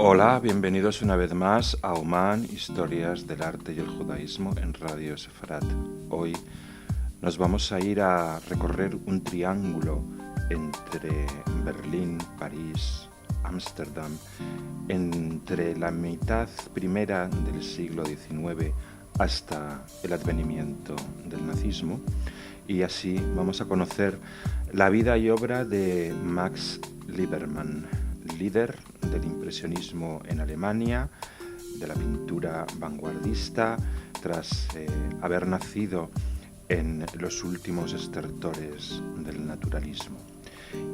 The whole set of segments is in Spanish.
Hola, bienvenidos una vez más a Oman, Historias del Arte y el Judaísmo en Radio Sefarat. Hoy nos vamos a ir a recorrer un triángulo entre Berlín, París, Ámsterdam, entre la mitad primera del siglo XIX hasta el advenimiento del nazismo, y así vamos a conocer la vida y obra de Max Liebermann, líder del impresionismo en Alemania, de la pintura vanguardista, tras haber nacido en los últimos estertores del naturalismo.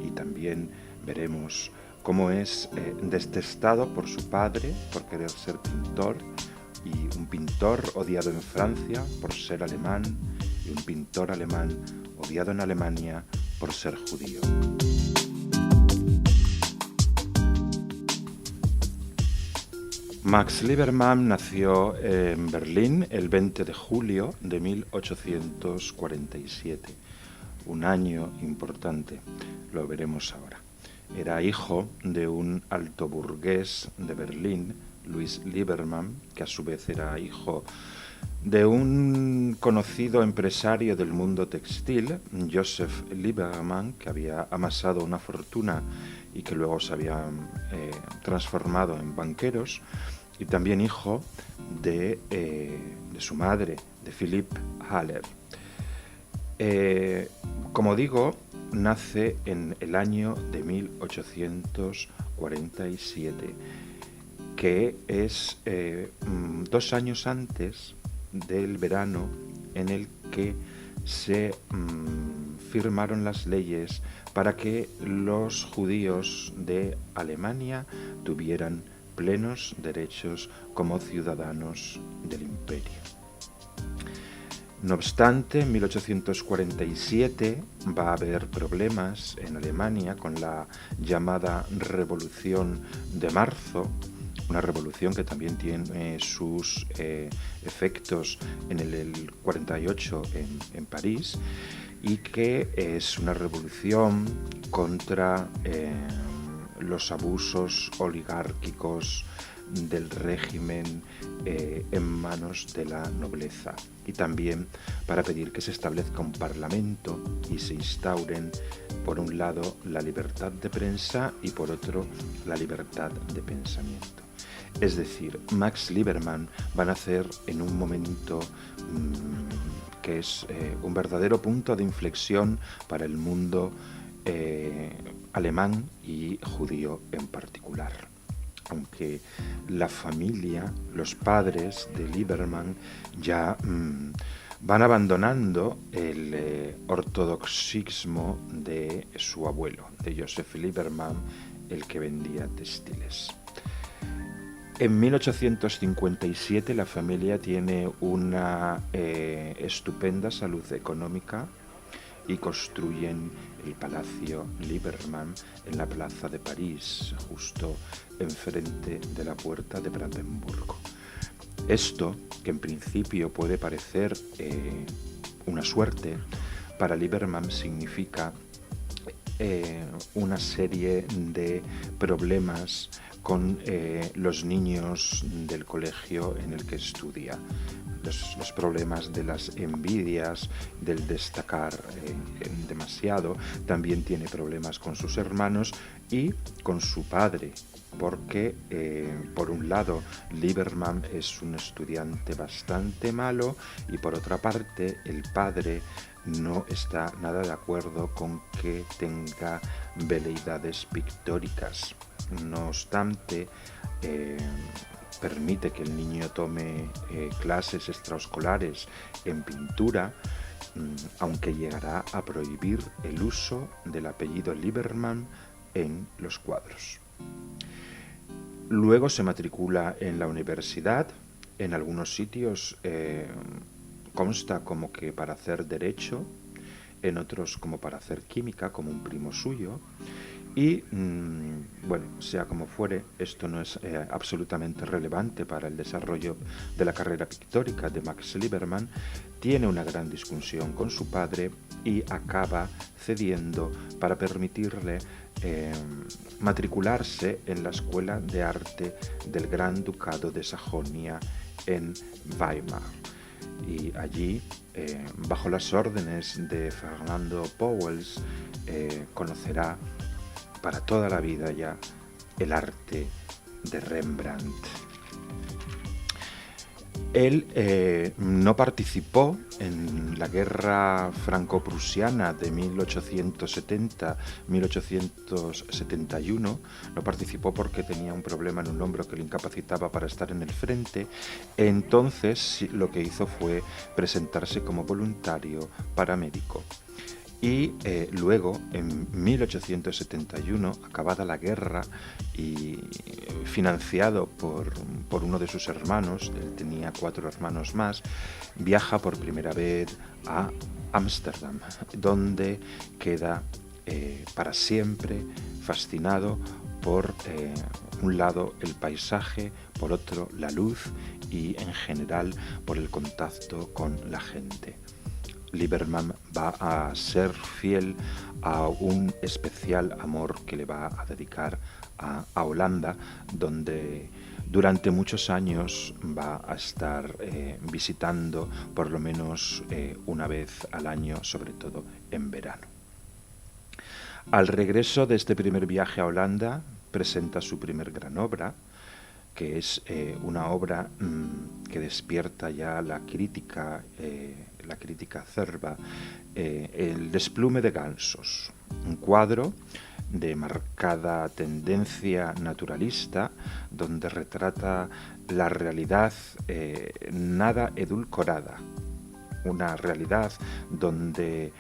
Y también veremos cómo es detestado por su padre por querer ser pintor, y un pintor odiado en Francia por ser alemán, y un pintor alemán odiado en Alemania por ser judío. Max Liebermann nació en Berlín el 20 de julio de 1847, un año importante, lo veremos ahora. Era hijo de un alto burgués de Berlín, Louis Liebermann, que a su vez era hijo de un conocido empresario del mundo textil, Joseph Liebermann, que había amasado una fortuna y que luego se había transformado en banqueros, y también hijo de su madre, de Philipp Haller. Como digo, nace en el año de 1847, que es 2 años antes del verano en el que se firmaron las leyes para que los judíos de Alemania tuvieran plenos derechos como ciudadanos del imperio. No obstante, en 1847 va a haber problemas en Alemania con la llamada Revolución de Marzo, una revolución que también tiene sus efectos en el 48 en París, y que es una revolución contra los abusos oligárquicos del régimen en manos de la nobleza, y también para pedir que se establezca un parlamento y se instauren, por un lado, la libertad de prensa y por otro, la libertad de pensamiento. Es decir, Max Liebermann va a nacer en un momento que es un verdadero punto de inflexión para el mundo alemán y judío en particular. Aunque la familia, los padres de Liebermann ya van abandonando el ortodoxismo de su abuelo, de Joseph Liebermann, el que vendía textiles. En 1857 la familia tiene una estupenda salud económica y construyen el Palacio Liebermann en la plaza de París, justo enfrente de la puerta de Brandenburgo. Esto, que en principio puede parecer una suerte, para Liebermann significa una serie de problemas con los niños del colegio en el que estudia. Los problemas de las envidias, del destacar demasiado. También tiene problemas con sus hermanos y con su padre, porque por un lado Liebermann es un estudiante bastante malo, y por otra parte el padre no está nada de acuerdo con que tenga veleidades pictóricas. No obstante, permite que el niño tome clases extraescolares en pintura, aunque llegará a prohibir el uso del apellido Liebermann en los cuadros. Luego se matricula en la universidad. En algunos sitios consta como que para hacer derecho, en otros como para hacer química, como un primo suyo, Y bueno, sea como fuere, esto no es absolutamente relevante para el desarrollo de la carrera pictórica de Max Liebermann. Tiene una gran discusión con su padre y acaba cediendo para permitirle matricularse en la Escuela de Arte del Gran Ducado de Sajonia en Weimar. Y allí, bajo las órdenes de Fernando Pauwels, conocerá para toda la vida ya el arte de Rembrandt. Él no participó en la guerra franco-prusiana de 1870-1871, no participó porque tenía un problema en un hombro que le incapacitaba para estar en el frente. Entonces lo que hizo fue presentarse como voluntario paramédico. Y luego, en 1871, acabada la guerra y financiado por uno de sus hermanos, él tenía 4 hermanos más, viaja por primera vez a Ámsterdam, donde queda para siempre fascinado por un lado el paisaje, por otro la luz y en general por el contacto con la gente. Liebermann va a ser fiel a un especial amor que le va a dedicar a Holanda, donde durante muchos años va a estar visitando por lo menos una vez al año, sobre todo en verano. Al regreso de este primer viaje a Holanda, presenta su primer gran obra, que es una obra que despierta ya la crítica acerba, El desplume de gansos, un cuadro de marcada tendencia naturalista donde retrata la realidad nada edulcorada, una realidad donde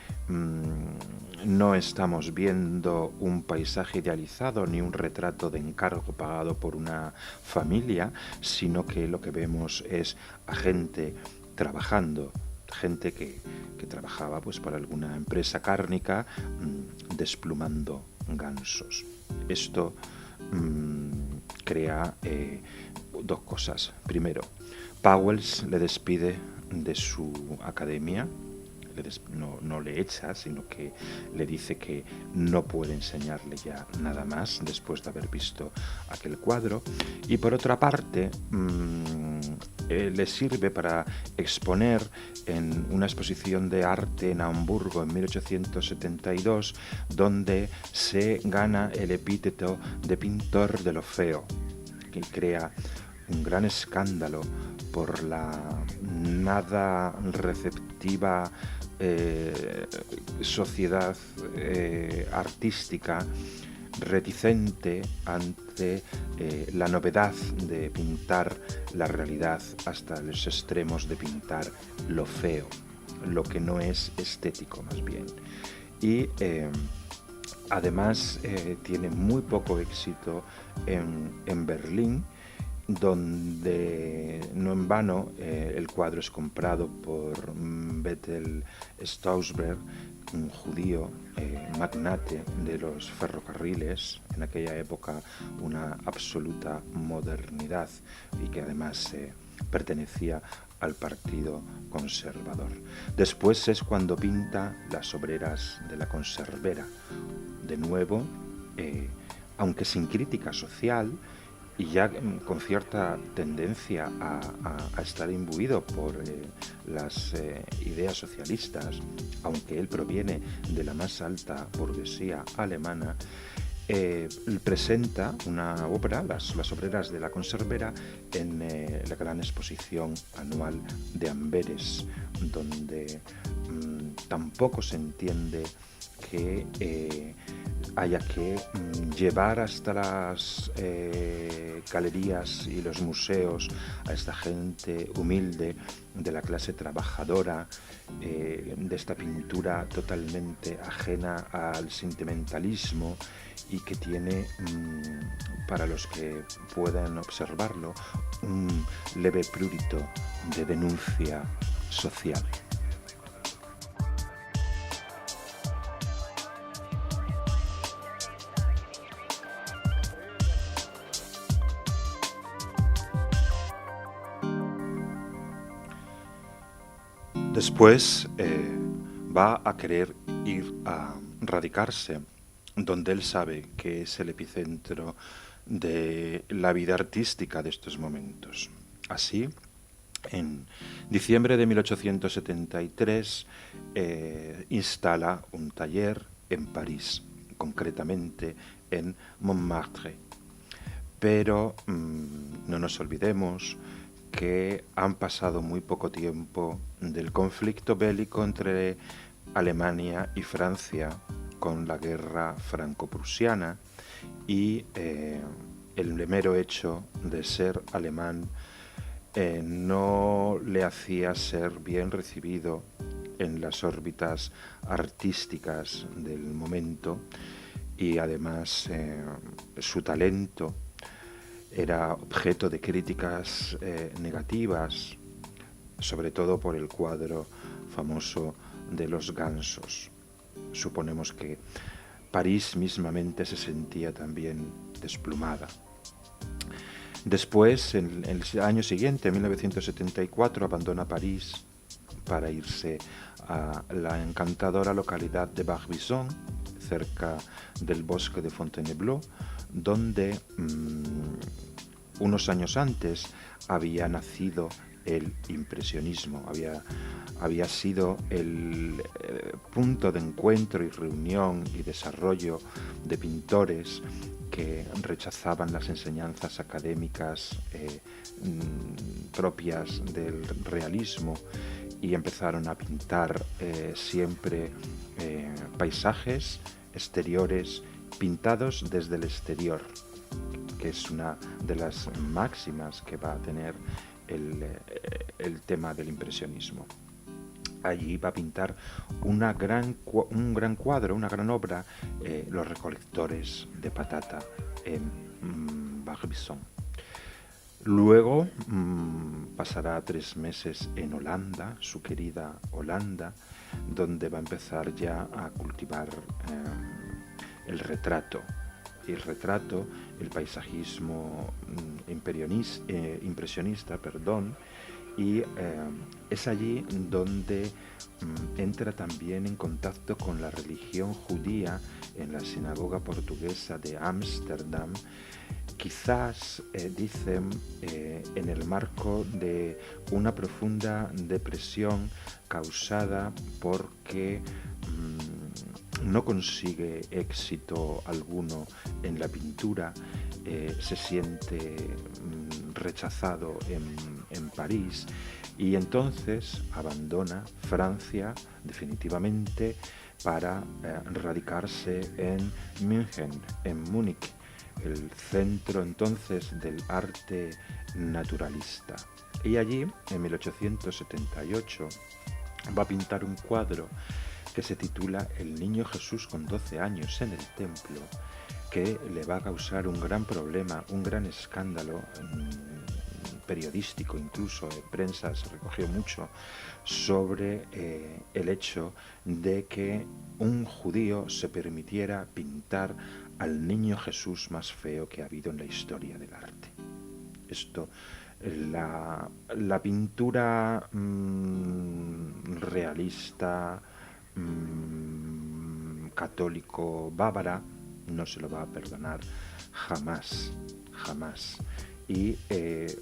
no estamos viendo un paisaje idealizado ni un retrato de encargo pagado por una familia, sino que lo que vemos es a gente trabajando, gente que trabajaba pues para alguna empresa cárnica desplumando gansos. Esto crea 2 cosas. Primero, Pauwels le despide de su academia, no le echa, sino que le dice que no puede enseñarle ya nada más después de haber visto aquel cuadro. Y por otra parte, le sirve para exponer en una exposición de arte en Hamburgo en 1872, donde se gana el epíteto de pintor de lo feo, que crea un gran escándalo por la nada receptiva sociedad artística reticente ante la novedad de pintar la realidad hasta los extremos de pintar lo feo, lo que no es estético más bien. Y además tiene muy poco éxito en Berlín, donde no en vano el cuadro es comprado por Bethel Stausberg, un judío magnate de los ferrocarriles, en aquella época una absoluta modernidad y que además pertenecía al Partido Conservador. Después es cuando pinta Las obreras de la Conservera, de nuevo, aunque sin crítica social, y ya con cierta tendencia a estar imbuido por las ideas socialistas, aunque él proviene de la más alta burguesía alemana, presenta una obra, las obreras de la Conservera, en la gran exposición anual de Amberes, donde tampoco se entiende que haya que llevar hasta las galerías y los museos a esta gente humilde de la clase trabajadora, de esta pintura totalmente ajena al sentimentalismo y que tiene, para los que puedan observarlo, un leve prurito de denuncia social. Después va a querer ir a radicarse donde él sabe que es el epicentro de la vida artística de estos momentos. Así, en diciembre de 1873 instala un taller en París, concretamente en Montmartre. Pero no nos olvidemos que han pasado muy poco tiempo del conflicto bélico entre Alemania y Francia con la guerra franco-prusiana y el mero hecho de ser alemán no le hacía ser bien recibido en las órbitas artísticas del momento y además su talento era objeto de críticas negativas, sobre todo por el cuadro famoso de los gansos. Suponemos que París mismamente se sentía también desplumada. Después, en el año siguiente, en 1974, abandona París para irse a la encantadora localidad de Barbizon, cerca del bosque de Fontainebleau, donde unos años antes había nacido el impresionismo, había sido el punto de encuentro y reunión y desarrollo de pintores que rechazaban las enseñanzas académicas propias del realismo y empezaron a pintar siempre paisajes exteriores pintados desde el exterior, que es una de las máximas que va a tener el tema del impresionismo. Allí va a pintar un gran cuadro, una gran obra, Los recolectores de patata en Barbizon. Luego pasará 3 meses en Holanda, su querida Holanda, donde va a empezar ya a cultivar el retrato, el paisajismo impresionista, y es allí donde entra también en contacto con la religión judía en la sinagoga portuguesa de Ámsterdam, quizás, dicen, en el marco de una profunda depresión causada porque no consigue éxito alguno en la pintura, se siente rechazado en París y entonces abandona Francia definitivamente para radicarse en Múnich, el centro entonces del arte naturalista. Y allí, en 1878, va a pintar un cuadro que se titula El Niño Jesús con 12 años en el templo, que le va a causar un gran problema, un gran escándalo periodístico, incluso en prensa se recogió mucho sobre el hecho de que un judío se permitiera pintar al niño Jesús más feo que ha habido en la historia del arte. Esto, la pintura realista, católico bávara, no se lo va a perdonar jamás. Y es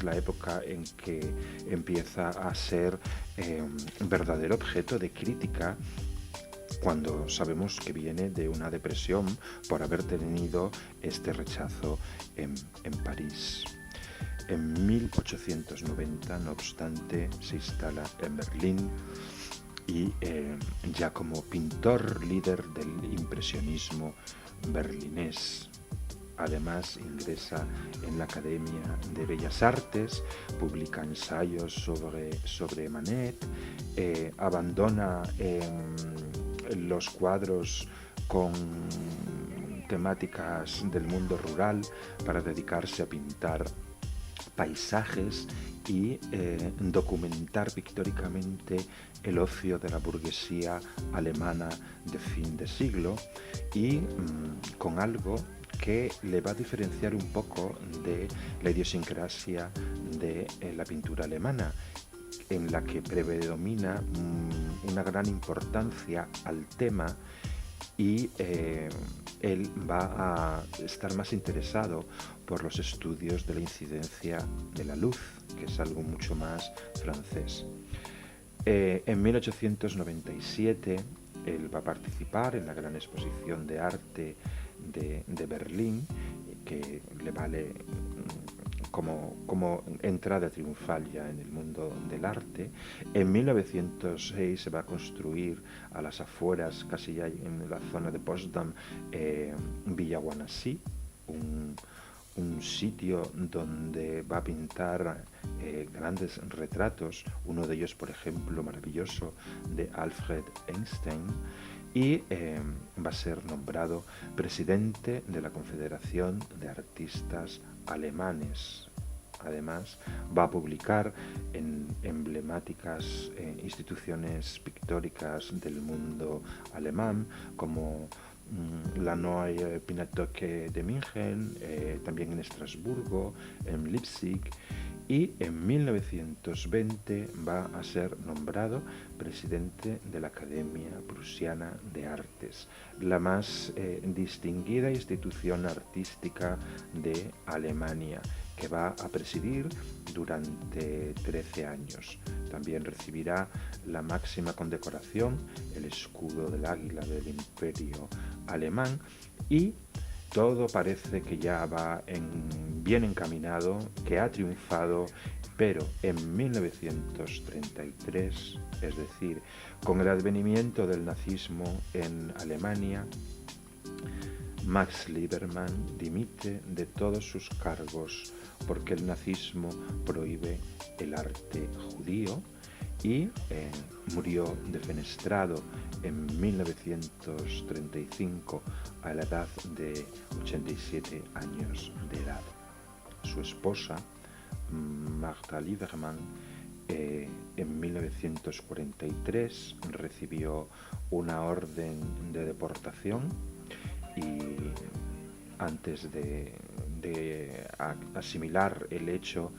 la época en que empieza a ser verdadero objeto de crítica, cuando sabemos que viene de una depresión por haber tenido este rechazo en París. En 1890, no obstante, se instala en Berlín y ya como pintor líder del impresionismo berlinés. Además ingresa en la Academia de Bellas Artes, publica ensayos sobre Manet, abandona los cuadros con temáticas del mundo rural para dedicarse a pintar paisajes y documentar pictóricamente el ocio de la burguesía alemana de fin de siglo y con algo que le va a diferenciar un poco de la idiosincrasia de la pintura alemana, en la que predomina una gran importancia al tema y él va a estar más interesado por los estudios de la incidencia de la luz, que es algo mucho más francés. En 1897 él va a participar en la gran exposición de arte de Berlín, que le vale como entrada triunfal ya en el mundo del arte. En 1906 se va a construir a las afueras, casi ya en la zona de Potsdam, Villa Guanasí, un sitio donde va a pintar grandes retratos, uno de ellos, por ejemplo, maravilloso, de Alfred Einstein, y va a ser nombrado presidente de la Confederación de Artistas Alemanes. Además, va a publicar en emblemáticas instituciones pictóricas del mundo alemán, como la Neue Pinakothek de München, también en Estrasburgo, en Leipzig, y en 1920 va a ser nombrado presidente de la Academia Prusiana de Artes, la más distinguida institución artística de Alemania, que va a presidir durante 13 años. También recibirá la máxima condecoración, el escudo del águila del Imperio Alemán, y todo parece que ya va bien encaminado, que ha triunfado, pero en 1933, es decir, con el advenimiento del nazismo en Alemania, Max Liebermann dimite de todos sus cargos porque el nazismo prohíbe el arte judío, y murió defenestrado en 1935 a la edad de 87 años de edad. Su esposa, Martha Liebermann, en 1943 recibió una orden de deportación y antes de asimilar el hecho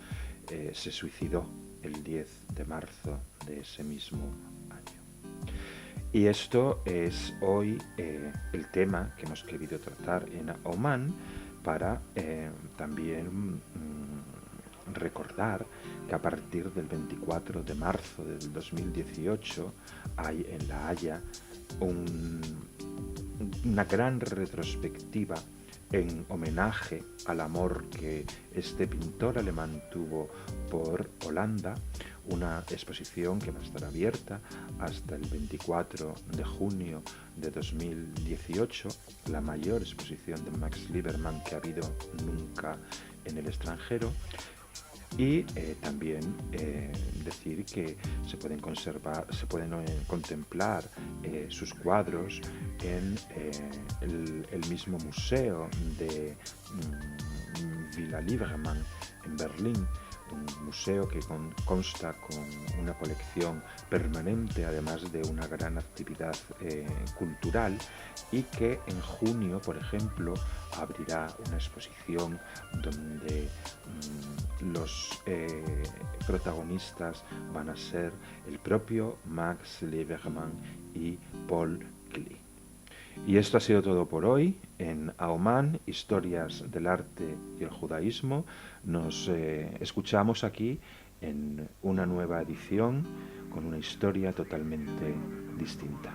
se suicidó el 10 de marzo de ese mismo año. Y esto es hoy el tema que hemos querido tratar en Oman, para también recordar que a partir del 24 de marzo del 2018 hay en La Haya una gran retrospectiva en homenaje al amor que este pintor alemán tuvo por Holanda, una exposición que va a estar abierta hasta el 24 de junio de 2018, la mayor exposición de Max Liebermann que ha habido nunca en el extranjero. Y también decir que se pueden contemplar sus cuadros en el mismo museo de Villa Liebermann en Berlín, un museo que consta con una colección permanente, además de una gran actividad cultural, y que en junio, por ejemplo, abrirá una exposición donde los protagonistas van a ser el propio Max Liebermann y Paul Klee. Y esto ha sido todo por hoy en Oman, Historias del Arte y el Judaísmo. Nos escuchamos aquí en una nueva edición con una historia totalmente distinta.